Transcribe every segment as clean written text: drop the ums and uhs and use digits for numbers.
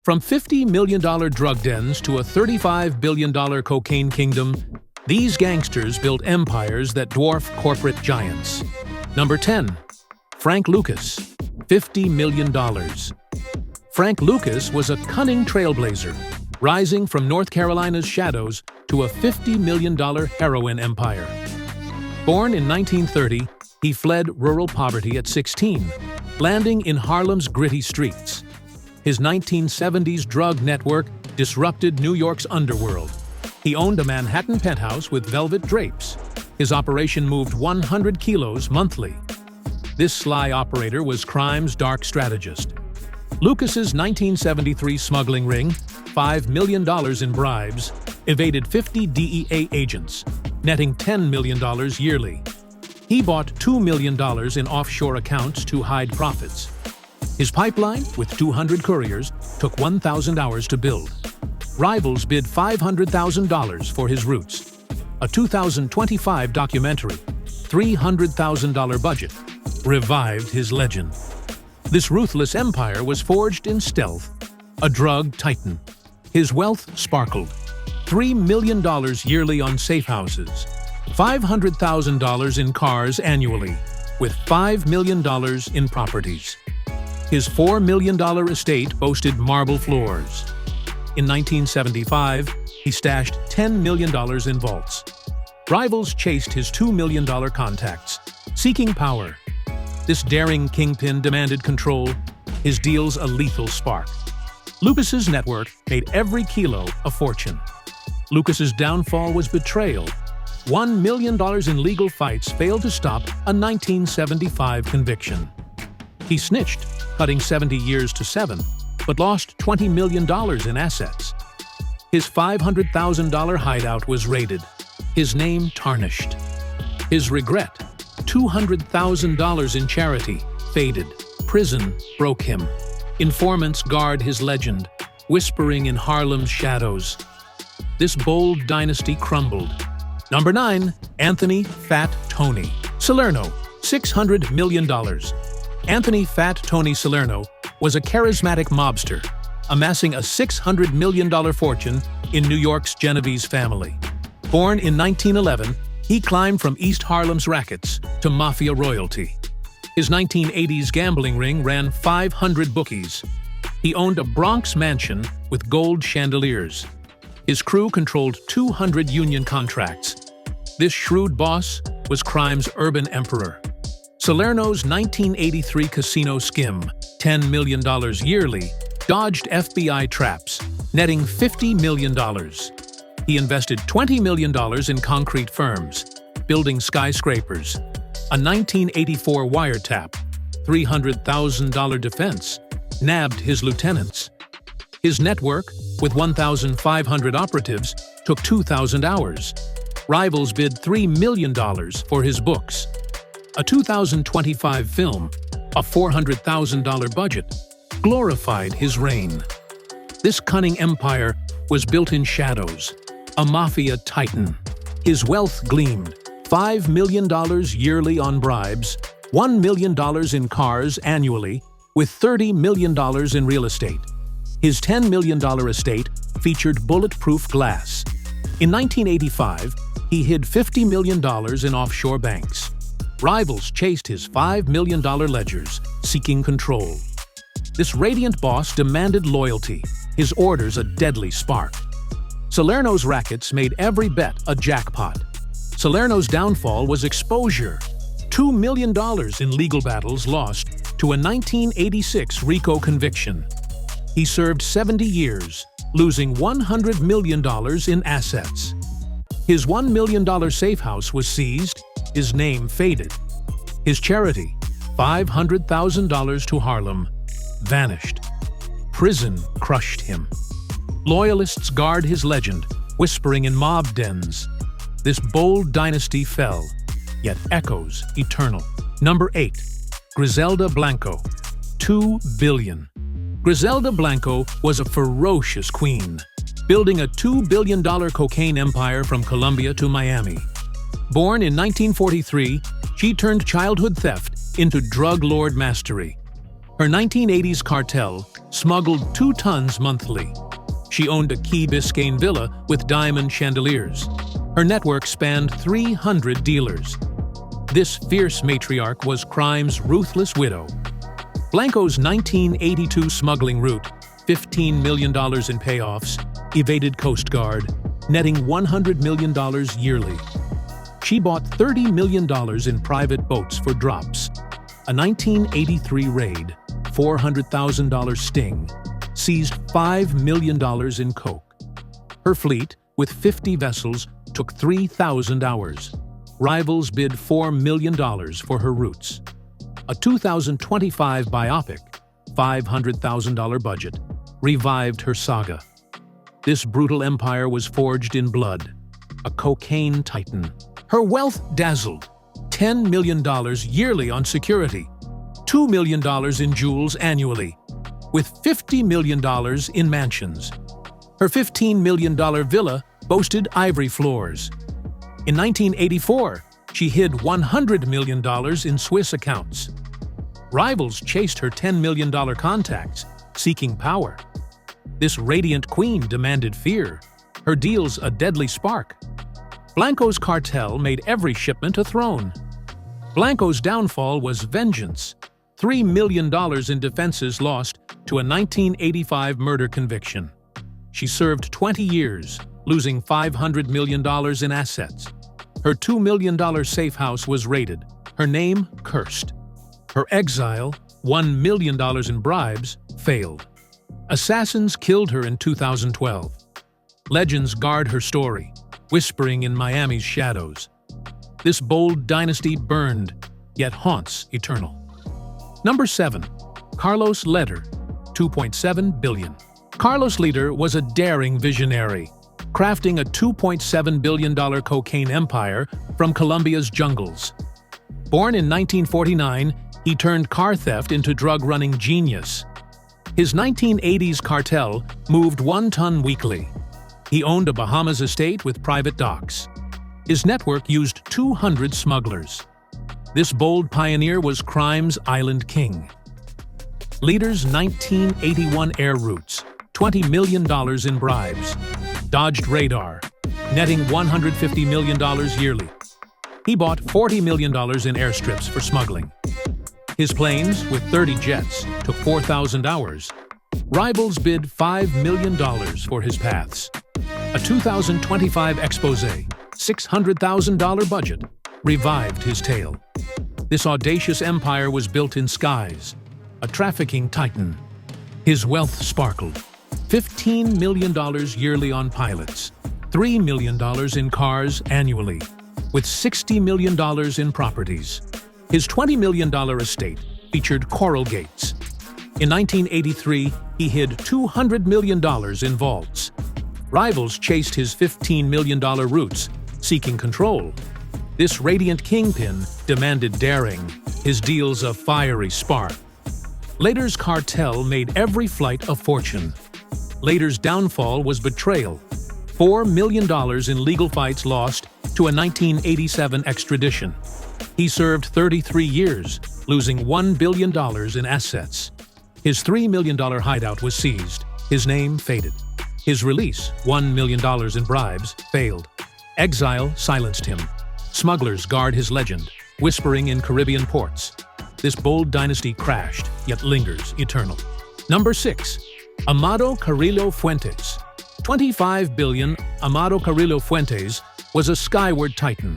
From $50 million drug dens to a $35 billion cocaine kingdom, these gangsters built empires that dwarf corporate giants. Number 10. Frank Lucas, $50 million. Frank Lucas was a cunning trailblazer, rising from North Carolina's shadows to a $50 million heroin empire. Born in 1930, he fled rural poverty at 16, landing in Harlem's gritty streets. His 1970s drug network disrupted New York's underworld. He owned a Manhattan penthouse with velvet drapes. His operation moved 100 kilos monthly. This sly operator was crime's dark strategist. Lucas's 1973 smuggling ring, $5 million in bribes, evaded 50 DEA agents, netting $10 million yearly. He bought $2 million in offshore accounts to hide profits. His pipeline, with 200 couriers, took 1,000 hours to build. Rivals bid $500,000 for his routes. A 2025 documentary, $300,000 budget, revived his legend. This ruthless empire was forged in stealth, a drug titan. His wealth sparkled. $3 million yearly on safe houses, $500,000 in cars annually, with $5 million in properties. His $4 million estate boasted marble floors. In 1975, he stashed $10 million in vaults. Rivals chased his $2 million contacts, seeking power. This daring kingpin demanded control, his deals a lethal spark. Lucas's network made every kilo a fortune. Lucas's downfall was betrayal. $1 million in legal fights failed to stop a 1975 conviction. He snitched, cutting 70 years to 7, but lost $20 million in assets. His $500,000 hideout was raided, his name tarnished. His regret, $200,000 in charity, faded. Prison broke him. Informants guard his legend, whispering in Harlem's shadows. This bold dynasty crumbled. Number 9. Anthony "Fat" Tony Salerno, $600 million. Anthony "Fat" Tony Salerno was a charismatic mobster, amassing a $600 million fortune in New York's Genovese family. Born in 1911, he climbed from East Harlem's rackets to Mafia royalty. His 1980s gambling ring ran 500 bookies. He owned a Bronx mansion with gold chandeliers. His crew controlled 200 union contracts. This shrewd boss was crime's urban emperor. Salerno's 1983 casino skim, $10 million yearly, dodged FBI traps, netting $50 million. He invested $20 million in concrete firms, building skyscrapers, a 1984 wiretap, $300,000 defense, nabbed his lieutenants. His network, with 1,500 operatives, took 2,000 hours. Rivals bid $3 million for his books. A 2025 film, a $400,000 budget, glorified his reign. This cunning empire was built in shadows, a mafia titan. His wealth gleamed, $5 million yearly on bribes, $1 million in cars annually, with $30 million in real estate. His $10 million estate featured bulletproof glass. In 1985, he hid $50 million in offshore banks. Rivals chased his $5 million ledgers, seeking control. This radiant boss demanded loyalty, his orders a deadly spark. Salerno's rackets made every bet a jackpot. Salerno's downfall was exposure. $2 million in legal battles lost to a 1986 RICO conviction. He served 70 years, losing $100 million in assets. His $1 million safe house was seized, his name faded. His charity, $500,000 to Harlem, vanished. Prison crushed him. Loyalists guard his legend, whispering in mob dens. This bold dynasty fell, yet echoes eternal. Number 8. Griselda Blanco, $2 billion. Griselda Blanco was a ferocious queen, building a $2 billion cocaine empire from Colombia to Miami. Born in 1943, she turned childhood theft into drug lord mastery. Her 1980s cartel smuggled 2 tons monthly. She owned a Key Biscayne villa with diamond chandeliers. Her network spanned 300 dealers. This fierce matriarch was crime's ruthless widow. Blanco's 1982 smuggling route, $15 million in payoffs, evaded Coast Guard, netting $100 million yearly. She bought $30 million in private boats for drops. A 1983 raid, $400,000 sting, seized $5 million in coke. Her fleet, with 50 vessels, took 3,000 hours. Rivals bid $4 million for her routes. A 2025 biopic, $500,000 budget, revived her saga. This brutal empire was forged in blood, a cocaine titan. Her wealth dazzled, $10 million yearly on security, $2 million in jewels annually, with $50 million in mansions. Her $15 million villa boasted ivory floors. In 1984, she hid $100 million in Swiss accounts. Rivals chased her $10 million contacts, seeking power. This radiant queen demanded fear, her deals a deadly spark. Blanco's cartel made every shipment a throne. Blanco's downfall was vengeance. $3 million in defenses lost to a 1985 murder conviction. She served 20 years, losing $500 million in assets. Her $2 million safe house was raided, her name cursed. Her exile, $1 million in bribes, failed. Assassins killed her in 2012. Legends guard her story, whispering in Miami's shadows. This bold dynasty burned, yet haunts eternal. Number 7. Carlos Leder, $2.7 billion. Carlos Leder was a daring visionary, crafting a $2.7 billion cocaine empire from Colombia's jungles. Born in 1949, he turned car theft into drug-running genius. His 1980s cartel moved 1 ton weekly. He owned a Bahamas estate with private docks. His network used 200 smugglers. This bold pioneer was crime's island king. Leder's 1981 air routes, $20 million in bribes. Dodged radar, netting $150 million yearly. He bought $40 million in airstrips for smuggling. His planes, with 30 jets, took 4,000 hours. Rivals bid $5 million for his paths. A 2025 expose, $600,000 budget, revived his tale. This audacious empire was built in skies, a trafficking titan. His wealth sparkled. $15 million yearly on pilots, $3 million in cars annually, with $60 million in properties. His $20 million estate featured coral gates. In 1983, he hid $200 million in vaults. Rivals chased his $15 million routes, seeking control. This radiant kingpin demanded daring, his deals a fiery spark. Leder's cartel made every flight a fortune. Leder's downfall was betrayal. $4 million in legal fights lost to a 1987 extradition. He served 33 years, losing $1 billion in assets. His $3 million hideout was seized. His name faded. His release, $1 million in bribes, failed. Exile silenced him. Smugglers guard his legend, whispering in Caribbean ports. This bold dynasty crashed, yet lingers eternal. Number 6. Amado Carrillo Fuentes. $25 billion. Amado Carrillo Fuentes was a skyward titan,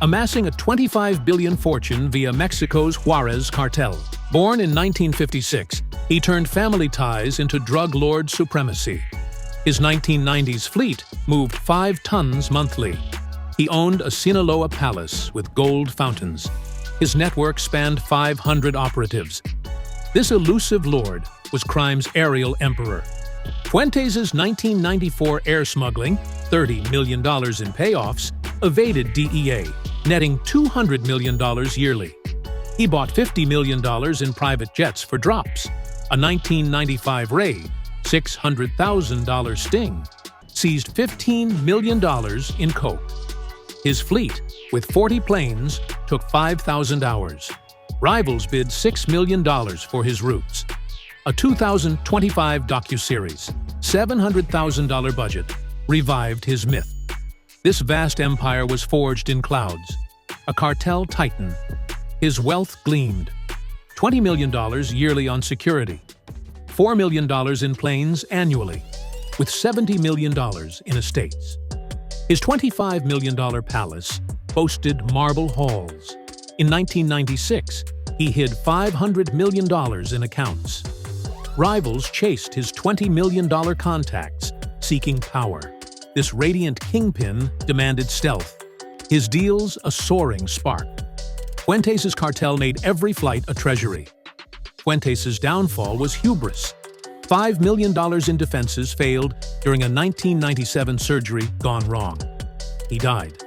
amassing a $25 billion fortune via Mexico's Juarez cartel. Born in 1956, he turned family ties into drug lord supremacy. His 1990s fleet moved 5 tons monthly. He owned a Sinaloa palace with gold fountains. His network spanned 500 operatives. This elusive lord was crime's aerial emperor. Fuentes' 1994 air smuggling, $30 million in payoffs, evaded DEA, netting $200 million yearly. He bought $50 million in private jets for drops. A 1995 raid, $600,000 sting, seized $15 million in coke. His fleet, with 40 planes, took 5,000 hours. Rivals bid $6 million for his roots. A 2025 docuseries, $700,000 budget, revived his myth. This vast empire was forged in clouds. A cartel titan. His wealth gleamed. $20 million yearly on security. $4 million in planes annually, with $70 million in estates. His $25 million palace boasted marble halls. In 1996, he hid $500 million in accounts. Rivals chased his $20 million contacts, seeking power. This radiant kingpin demanded stealth. His deals a soaring spark. Fuentes' cartel made every flight a treasury. Fuentes' downfall was hubris. $5 million in defenses failed during a 1997 surgery gone wrong. He died,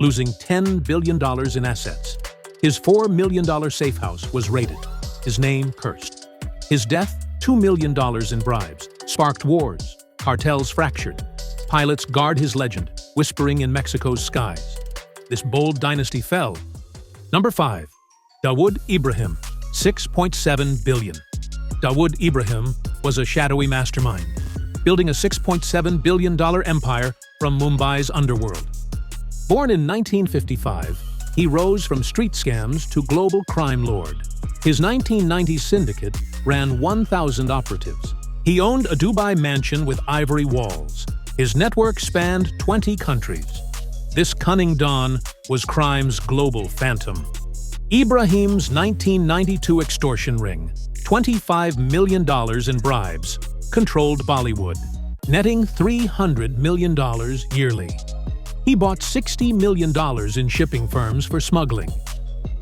losing $10 billion in assets. His $4 million safe house was raided, his name cursed. His death, $2 million in bribes, sparked wars, cartels fractured. Pilots guard his legend, whispering in Mexico's skies. This bold dynasty fell. Number 5. Dawood Ibrahim, $6.7 billion. Dawood Ibrahim was a shadowy mastermind, building a $6.7 billion empire from Mumbai's underworld. Born in 1955, he rose from street scams to global crime lord. His 1990s syndicate ran 1,000 operatives. He owned a Dubai mansion with ivory walls. His network spanned 20 countries. This cunning don was crime's global phantom. Ibrahim's 1992 extortion ring, $25 million in bribes, controlled Bollywood, netting $300 million yearly. He bought $60 million in shipping firms for smuggling.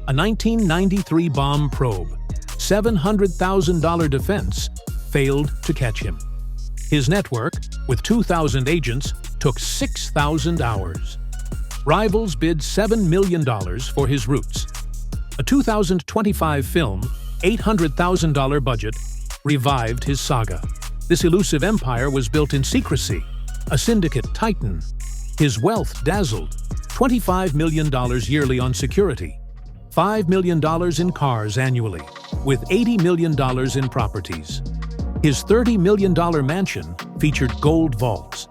A 1993 bomb probe, $700,000 defense, failed to catch him. His network, with 2,000 agents, took 6,000 hours. Rivals bid $7 million for his roots. A 2025 film, $800,000 budget, revived his saga. This elusive empire was built in secrecy, a syndicate titan. His wealth dazzled, $25 million yearly on security, $5 million in cars annually, with $80 million in properties. His $30 million mansion featured gold vaults.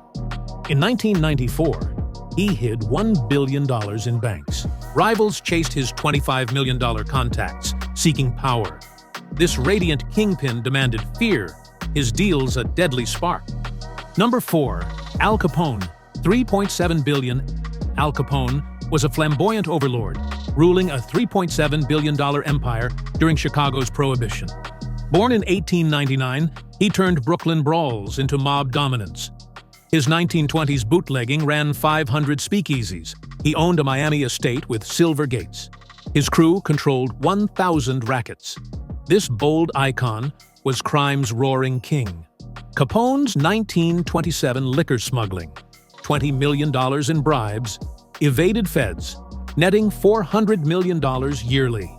In 1994, he hid $1 billion in banks. Rivals chased his $25 million contacts, seeking power. This radiant kingpin demanded fear, his deals a deadly spark. Number 4. Al Capone, $3.7 billion. Al Capone was a flamboyant overlord, ruling a $3.7 billion empire during Chicago's Prohibition. Born in 1899, he turned Brooklyn brawls into mob dominance. His 1920s bootlegging ran 500 speakeasies. He owned a Miami estate with silver gates. His crew controlled 1,000 rackets. This bold icon was crime's roaring king. Capone's 1927 liquor smuggling, $20 million in bribes, evaded feds, netting $400 million yearly.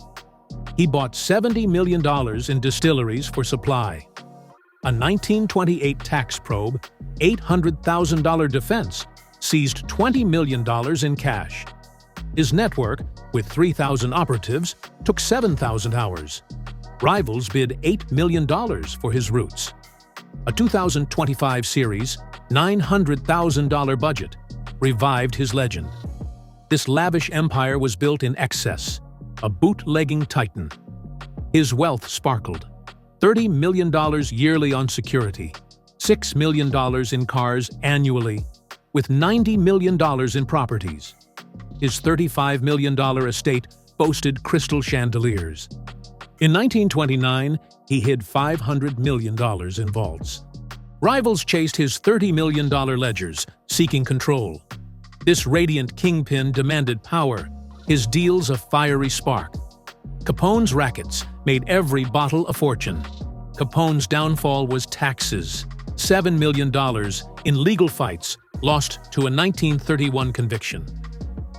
He bought $70 million in distilleries for supply. A 1928 tax probe, $800,000 defense, seized $20 million in cash. His network, with 3,000 operatives, took 7,000 hours. Rivals bid $8 million for his roots. A 2025 series, $900,000 budget, revived his legend. This lavish empire was built in excess, a bootlegging titan. His wealth sparkled. $30 million yearly on security, $6 million in cars annually, with $90 million in properties. His $35 million estate boasted crystal chandeliers. In 1929, he hid $500 million in vaults. Rivals chased his $30 million ledgers, seeking control. This radiant kingpin demanded power, his deals a fiery spark. Capone's rackets made every bottle a fortune. Capone's downfall was taxes, $7 million in legal fights lost to a 1931 conviction.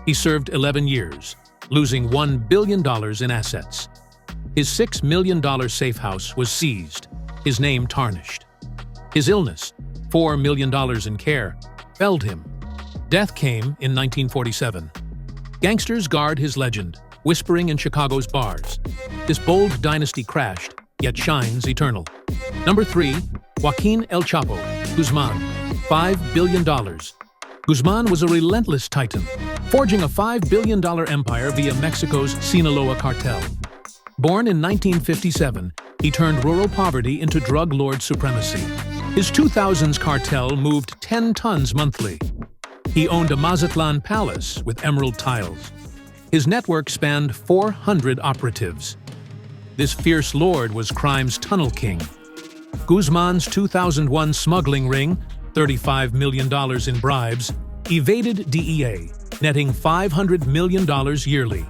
He served 11 years, losing $1 billion in assets. His $6 million safe house was seized, his name tarnished. His illness, $4 million in care, felled him. Death came in 1947. Gangsters guard his legend, whispering in Chicago's bars. This bold dynasty crashed, yet shines eternal. Number 3. Joaquín El Chapo, Guzmán, $5 billion. Guzmán was a relentless titan, forging a $5 billion empire via Mexico's Sinaloa cartel. Born in 1957, he turned rural poverty into drug lord supremacy. His 2000s cartel moved 10 tons monthly. He owned a Mazatlan palace with emerald tiles. His network spanned 400 operatives. This fierce lord was crime's tunnel king. Guzmán's 2001 smuggling ring, $35 million in bribes, evaded DEA, netting $500 million yearly.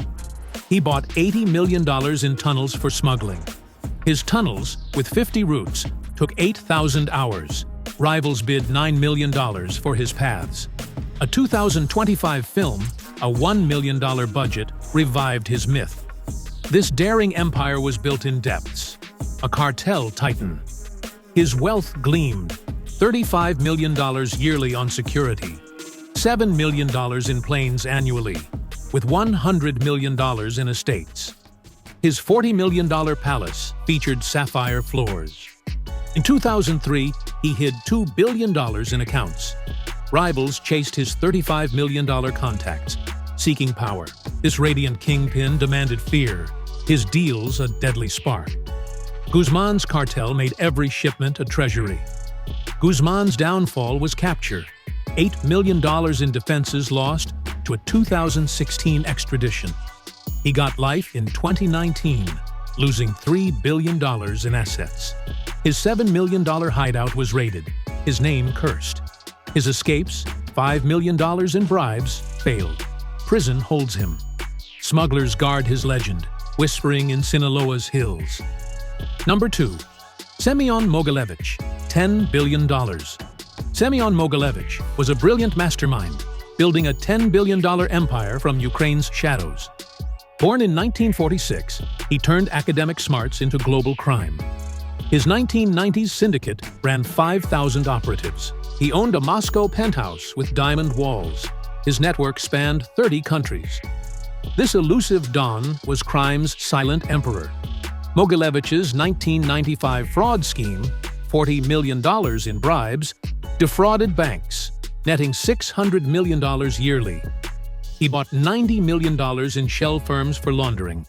He bought $80 million in tunnels for smuggling. His tunnels, with 50 routes, took 8,000 hours. Rivals bid $9 million for his paths. A 2025 film, a $1 million budget, revived his myth. This daring empire was built in depths. A cartel titan. His wealth gleamed, $35 million yearly on security, $7 million in planes annually, with $100 million in estates. His $40 million palace featured sapphire floors. In 2003, he hid $2 billion in accounts. Rivals chased his $35 million contacts, seeking power. This radiant kingpin demanded fear, his deals a deadly spark. Guzmán's cartel made every shipment a treasury. Guzmán's downfall was capture, $8 million in defenses lost to a 2016 extradition. He got life in 2019, losing $3 billion in assets. His $7 million hideout was raided, his name cursed. His escapes, $5 million in bribes, failed. Prison holds him. Smugglers guard his legend, whispering in Sinaloa's hills. Number 2. Semyon Mogilevich, $10 billion. Semyon Mogilevich was a brilliant mastermind, building a $10 billion empire from Ukraine's shadows. Born in 1946, he turned academic smarts into global crime. His 1990s syndicate ran 5,000 operatives. He owned a Moscow penthouse with diamond walls. His network spanned 30 countries. This elusive Don was crime's silent emperor. Mogilevich's 1995 fraud scheme, $40 million in bribes, defrauded banks, netting $600 million yearly. He bought $90 million in shell firms for laundering.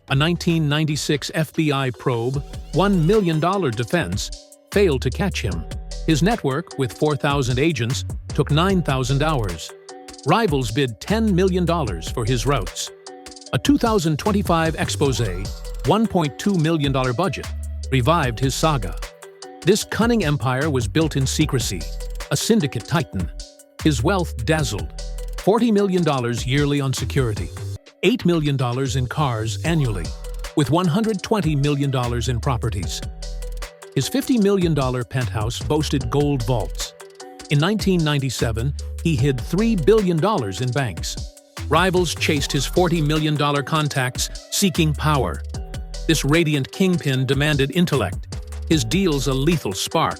A 1996 FBI probe, $1 million defense, failed to catch him. His network, with 4,000 agents, took 9,000 hours. Rivals bid $10 million for his routes. A 2025 expose, $1.2 million budget, revived his saga. This cunning empire was built in secrecy, a syndicate titan. His wealth dazzled, $40 million yearly on security, $8 million in cars annually, with $120 million in properties. His $50 million penthouse boasted gold vaults. In 1997, he hid $3 billion in banks. Rivals chased his $40 million contacts, seeking power. This radiant kingpin demanded intellect, his deals a lethal spark.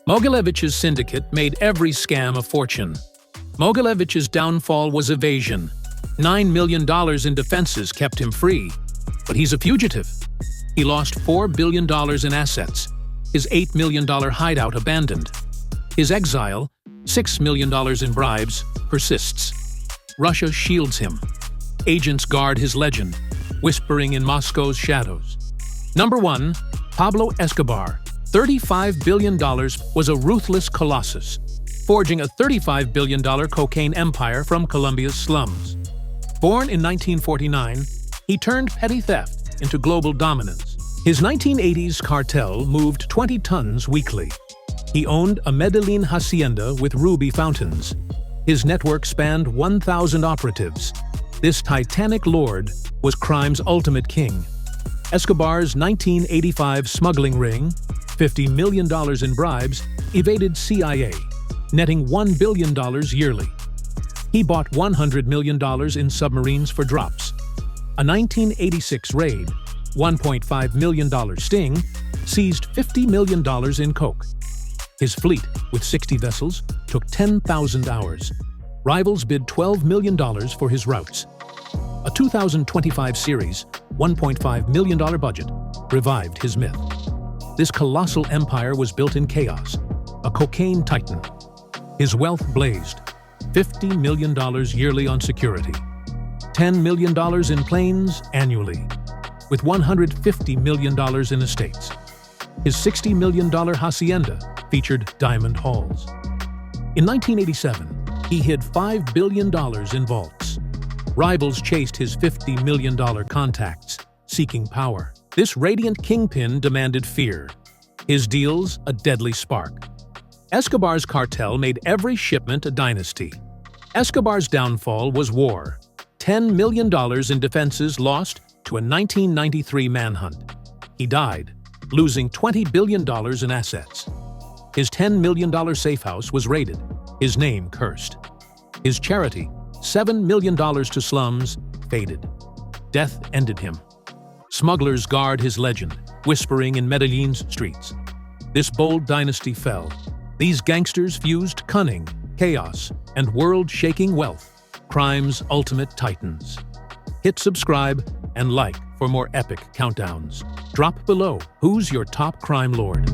Mogilevich's syndicate made every scam a fortune. Mogilevich's downfall was evasion. $9 million in defenses kept him free. But he's a fugitive. He lost $4 billion in assets. His $8 million hideout abandoned. His exile, $6 million in bribes, persists. Russia shields him. Agents guard his legend, whispering in Moscow's shadows. Number 1. Pablo Escobar, $35 billion, was a ruthless colossus, forging a $35 billion cocaine empire from Colombia's slums. Born in 1949, he turned petty theft into global dominance. His 1980s cartel moved 20 tons weekly. He owned a Medellin hacienda with ruby fountains. His network spanned 1,000 operatives. This titanic lord was crime's ultimate king. Escobar's 1985 smuggling ring, $50 million in bribes, evaded CIA, netting $1 billion yearly. He bought $100 million in submarines for drops. A 1986 raid, $1.5 million sting, seized $50 million in coke. His fleet, with 60 vessels, took 10,000 hours. Rivals bid $12 million for his routes. A 2025 series, $1.5 million budget, revived his myth. This colossal empire was built in chaos, a cocaine titan. His wealth blazed, $50 million yearly on security, $10 million in planes annually, with $150 million in estates. His $60 million hacienda featured diamond halls. In 1987, he hid $5 billion in vaults. Rivals chased his $50 million contacts, seeking power. This radiant kingpin demanded fear. His deals a deadly spark. Escobar's cartel made every shipment a dynasty. Escobar's downfall was war. $10 million in defenses lost to a 1993 manhunt. He died, losing $20 billion in assets. His $10 million safe house was raided, his name cursed. His charity, $7 million to slums, faded. Death ended him. Smugglers guard his legend, whispering in Medellin's streets. This bold dynasty fell. These gangsters fused cunning, chaos, and world-shaking wealth, crime's ultimate titans. Hit subscribe and like for more epic countdowns. Drop below who's your top crime lord.